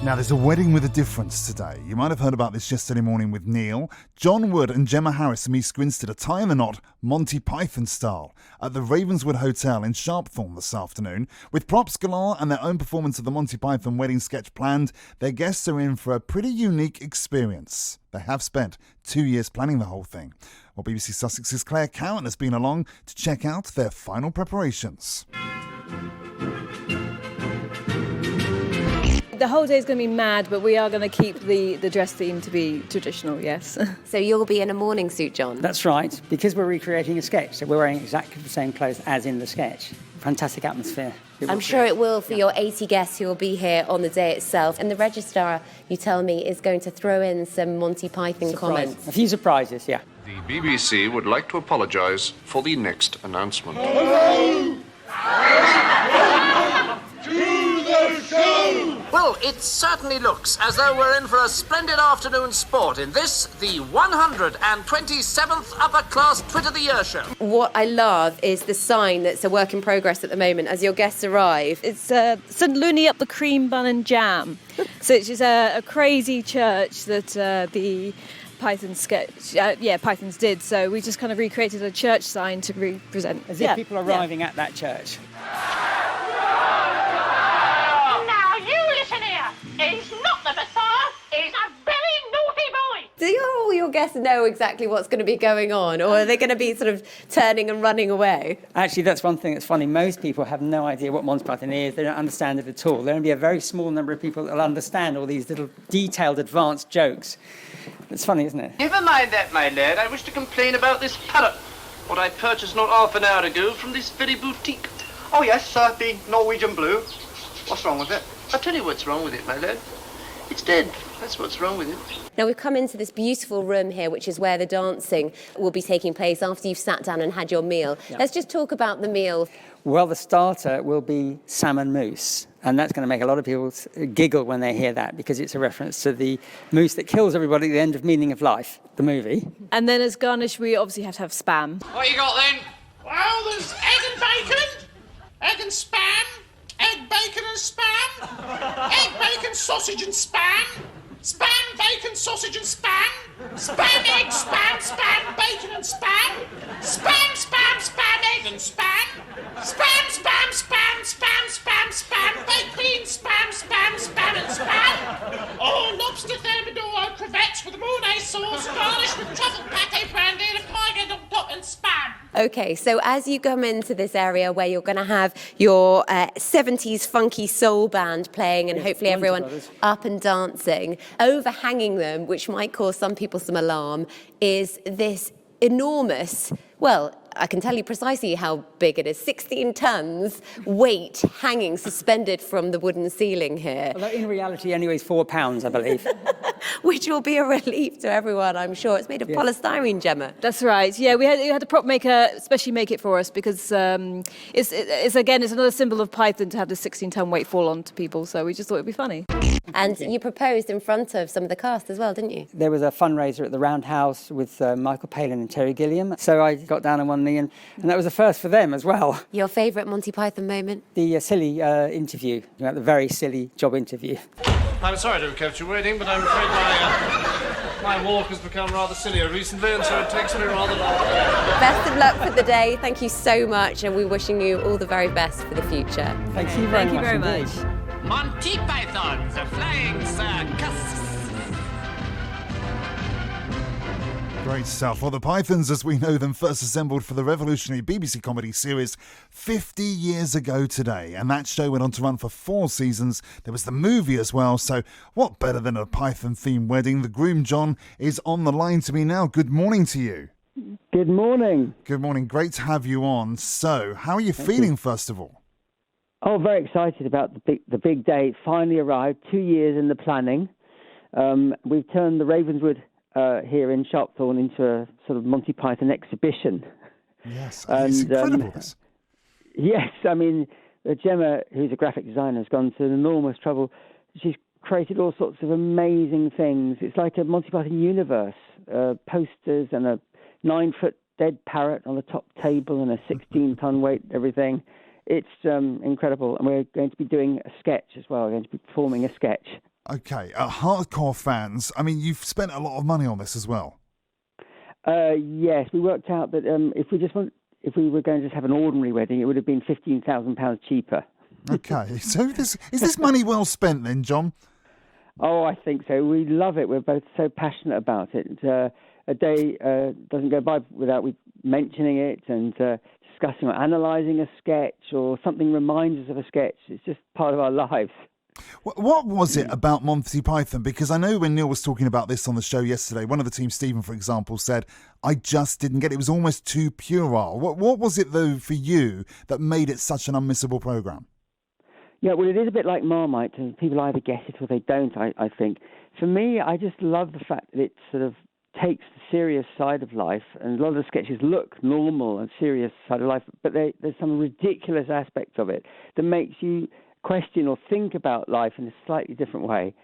Now, there's a wedding with a difference today. You might have heard about this yesterday morning with Neil. John Wood and Gemma Harris and Ms. Grinstead are tying the knot Monty Python style at the Ravenswood Hotel in Sharpthorne this afternoon. With props galore and their own performance of the Monty Python wedding sketch planned, their guests are in for a pretty unique experience. They have spent 2 years planning the whole thing. Well, BBC Sussex's Claire Cowan has been along to check out their final preparations. The whole day is going to be mad, but we are going to keep the dress theme to be traditional, yes. So you'll be in a morning suit, John? That's right, because we're recreating a sketch, so we're wearing exactly the same clothes as in the sketch. Fantastic atmosphere. I'm sure it will for your 80 guests who will be here on the day itself. And the registrar, you tell me, is going to throw in some Monty Python comments. A few surprises, yeah. The BBC would like to apologise for the next announcement. Well, it certainly looks as though we're in for a splendid afternoon sport in this, the 127th Upper Class Twit of the Year show. What I love is the sign that's a work in progress at the moment as your guests arrive. It's St. Looney up the cream bun and jam. So it's just a crazy church that the Python sketch, Pythons did. So we just kind of recreated a church sign to represent. As if people are arriving at that church. He's not the Messiah, he's a very naughty boy. Do all your guests know exactly what's going to be going on, or are they going to be sort of turning and running away? Actually, that's one thing that's funny. Most people have no idea what Monty Python is. They don't understand it at all. There'll only be a very small number of people that will understand all these little detailed, advanced jokes. It's funny, isn't it? Never mind that, my lad. I wish to complain about this parrot. What I purchased not half an hour ago from this very boutique. Oh yes, the Norwegian blue. What's wrong with it? I'll tell you what's wrong with it, my lad. It's dead. That's what's wrong with it. Now, we've come into this beautiful room here, which is where the dancing will be taking place after you've sat down and had your meal. Yeah. Let's just talk about the meal. Well, the starter will be salmon mousse, and that's going to make a lot of people giggle when they hear that, because it's a reference to the moose that kills everybody at the end of Meaning of Life, the movie. And then as garnish, we obviously have to have spam. What you got then? Well, there's egg and bacon, egg and spam, egg, bacon and spam, egg, bacon, sausage and spam, spam, bacon, sausage and spam, spam, egg, spam, bacon and spam, spam, egg and spam, spam, bacon, spam and spam. Oh, lobster thermidor, crevettes with Mornay sauce, garnished with truffle pate brandy and a pie on top and spam. OK, so as you come into this area where you're going to have your 70s funky soul band playing and hopefully everyone up and dancing, overhanging them, which might cause some people some alarm, is this enormous, well, I can tell you precisely how big it is, 16 tons weight hanging suspended from the wooden ceiling here. Although in reality only weighs 4 pounds, I believe. Which will be a relief to everyone, I'm sure. It's made of polystyrene, Gemma. That's right. Yeah, we had a prop maker especially make it for us because it's another symbol of Python to have the 16-ton weight fall onto people. So we just thought it'd be funny. And you proposed in front of some of the cast as well, didn't you? There was a fundraiser at the Roundhouse with Michael Palin and Terry Gilliam. So I got down on one knee, and that was a first for them as well. Your favourite Monty Python moment? The silly interview, the very silly job interview. I'm sorry to have kept you waiting, but I'm afraid my walk has become rather sillier recently, and so it takes me rather long. Best of luck for the day. Thank you so much, and we're wishing you all the very best for the future. Thank you very much. Thank you very much. Monty Python, the Flying Circus. Great stuff. Well, the Pythons, as we know them, first assembled for the revolutionary BBC comedy series 50 years ago today. And that show went on to run for 4 seasons. There was the movie as well. So what better than a Python-themed wedding? The groom, John, is on the line to me now. Good morning to you. Good morning. Good morning. Great to have you on. So how are you feeling, first of all? Oh, very excited about the big day. It finally arrived. 2 years in the planning. We've turned the Ravenswood here in Sharpthorne into a sort of Monty Python exhibition. Yes, it's incredible. Yes, I mean, Gemma, who's a graphic designer, has gone to enormous trouble. She's created all sorts of amazing things. It's like a Monty Python universe. Posters and a 9-foot dead parrot on the top table and a 16-ton weight, everything. It's incredible. And we're going to be doing a sketch as well. We're going to be performing a sketch. Okay, hardcore fans. I mean, you've spent a lot of money on this as well. Yes, we worked out that if we were going to just have an ordinary wedding, it would have been £15,000 cheaper. Okay, so is this money well spent then, John? Oh, I think so. We love it. We're both so passionate about it. A day doesn't go by without we mentioning it and discussing or analysing a sketch or something reminds us of a sketch. It's just part of our lives. What was it about Monty Python? Because I know when Neil was talking about this on the show yesterday, one of the team, Stephen, for example, said, I just didn't get it. It was almost too puerile. What was it, though, for you that made it such an unmissable programme? Yeah, well, it is a bit like Marmite, and people either get it or they don't, I think. For me, I just love the fact that it sort of takes the serious side of life, and a lot of the sketches look normal and serious side of life, but there's some ridiculous aspects of it that makes you question or think about life in a slightly different way,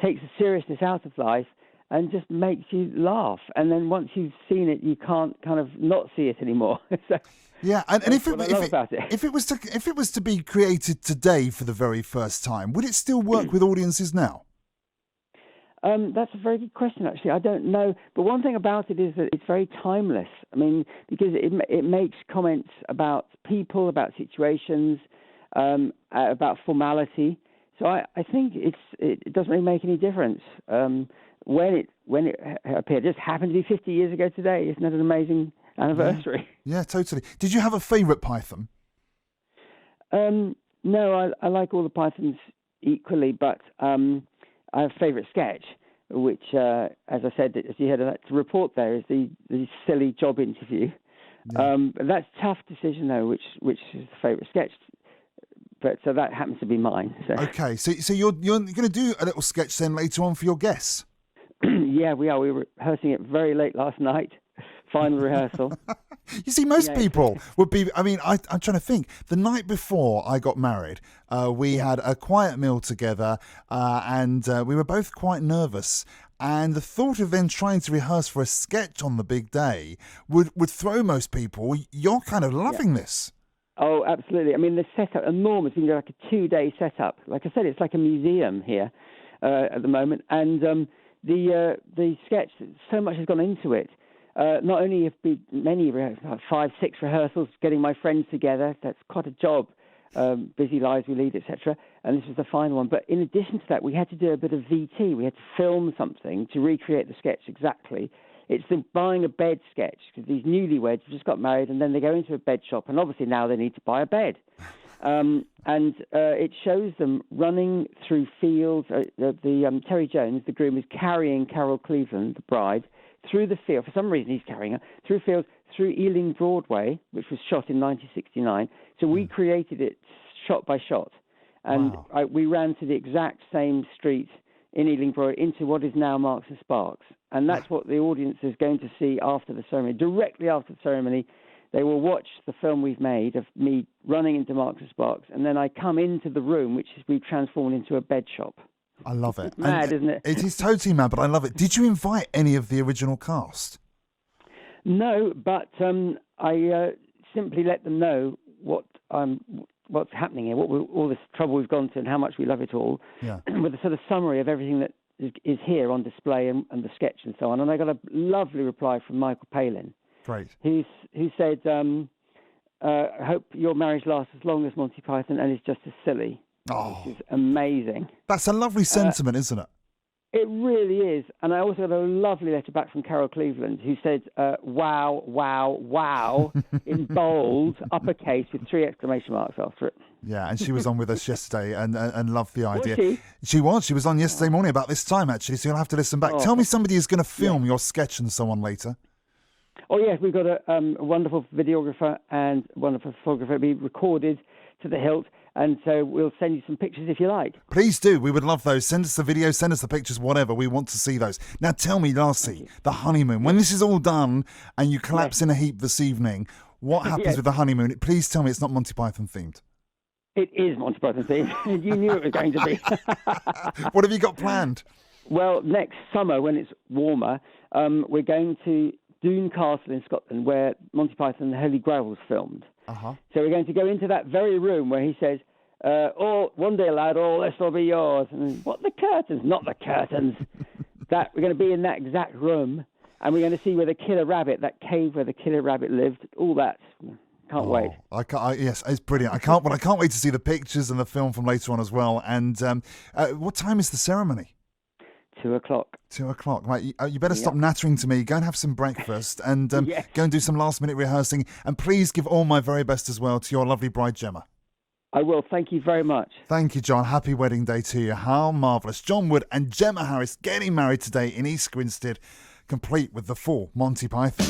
takes the seriousness out of life and just makes you laugh. And then once you've seen it, you can't kind of not see it anymore. So, yeah, and if it was to be created today for the very first time, would it still work with audiences now? That's a very good question, actually. I don't know. But one thing about it is that it's very timeless. I mean, because it makes comments about people, about situations, about formality. So I think it doesn't really make any difference when it appeared. It just happened to be 50 years ago today. Isn't that an amazing anniversary? Yeah, totally. Did you have a favourite Python? No, I like all the Pythons equally, but I have a favourite sketch, which, as I said, as you heard that report there, is the silly job interview. Yeah. That's a tough decision, though, which is the favourite sketch. But so that happens to be mine. So. Okay, so you're going to do a little sketch then later on for your guests? Yeah, we are. We were rehearsing it very late last night. Final rehearsal. You see, most people would be... I mean, I'm trying to think. The night before I got married, we had a quiet meal together and we were both quite nervous. And the thought of then trying to rehearse for a sketch on the big day would throw most people. You're kind of loving this. Oh, absolutely. I mean, the setup, enormous. We can do like a 2-day setup. Like I said, it's like a museum here at the moment. And the sketch, so much has gone into it. Not only have been many, 5-6 rehearsals, getting my friends together. That's quite a job. Busy lives we lead, etc. And this was the final one. But in addition to that, we had to do a bit of VT. We had to film something to recreate the sketch exactly. It's the buying a bed sketch, because these newlyweds have just got married and then they go into a bed shop and obviously now they need to buy a bed. It shows them running through fields. Terry Jones, the groom, is carrying Carol Cleveland, the bride, through the field. For some reason he's carrying her through fields, through Ealing Broadway, which was shot in 1969. So we created it shot by shot. And we ran to the exact same street in Ealing Broadway into what is now Marks and Sparks. And that's what the audience is going to see after the ceremony. Directly after the ceremony, they will watch the film we've made of me running into Marks and Sparks, and then I come into the room, which we've transformed into a bed shop. I love it. It's mad, isn't it? It is totally mad, but I love it. Did you invite any of the original cast? No, but I simply let them know what's happening here, all this trouble we've gone to, and how much we love it all, with a sort of summary of everything that is here on display and the sketch and so on. And I got a lovely reply from Michael Palin. Great. Who said, I hope your marriage lasts as long as Monty Python and is just as silly. Oh, which is amazing. That's a lovely sentiment, isn't it? It really is. And I also got a lovely letter back from Carol Cleveland, who said, wow, wow, wow, in bold, uppercase, with 3 exclamation marks after it. Yeah, and she was on with us yesterday and loved the idea. Was she? She was on yesterday morning about this time, actually, so you'll have to listen back. Tell me somebody is going to film your sketch and so on later. Oh, yes, we've got a wonderful videographer and wonderful photographer. It'll be recorded to the hilt, and so we'll send you some pictures if you like. Please do. We would love those. Send us the video, send us the pictures, whatever. We want to see those. Now, tell me, lastly, the honeymoon. When this is all done and you collapse in a heap this evening, what happens with the honeymoon? Please tell me it's not Monty Python themed. It is Monty Python themed. You knew it was going to be. What have you got planned? Well, next summer, when it's warmer, we're going to Doune Castle in Scotland, where Monty Python and the Holy Grail was filmed. Uh-huh. So we're going to go into that very room where he says, One day, lad, all this will be yours. And what, the curtains? Not the curtains. That we're going to be in that exact room, and we're going to see where the killer rabbit, that cave where the killer rabbit lived, all that. Can't wait. Yes, it's brilliant. I can't wait to see the pictures and the film from later on as well. And what time is the ceremony? 2:00. 2:00. Right, you better stop nattering to me. Go and have some breakfast and go and do some last-minute rehearsing. And please give all my very best as well to your lovely bride, Gemma. I will. Thank you very much. Thank you, John. Happy wedding day to you. How marvellous. John Wood and Gemma Harris getting married today in East Grinstead, complete with the full Monty Python.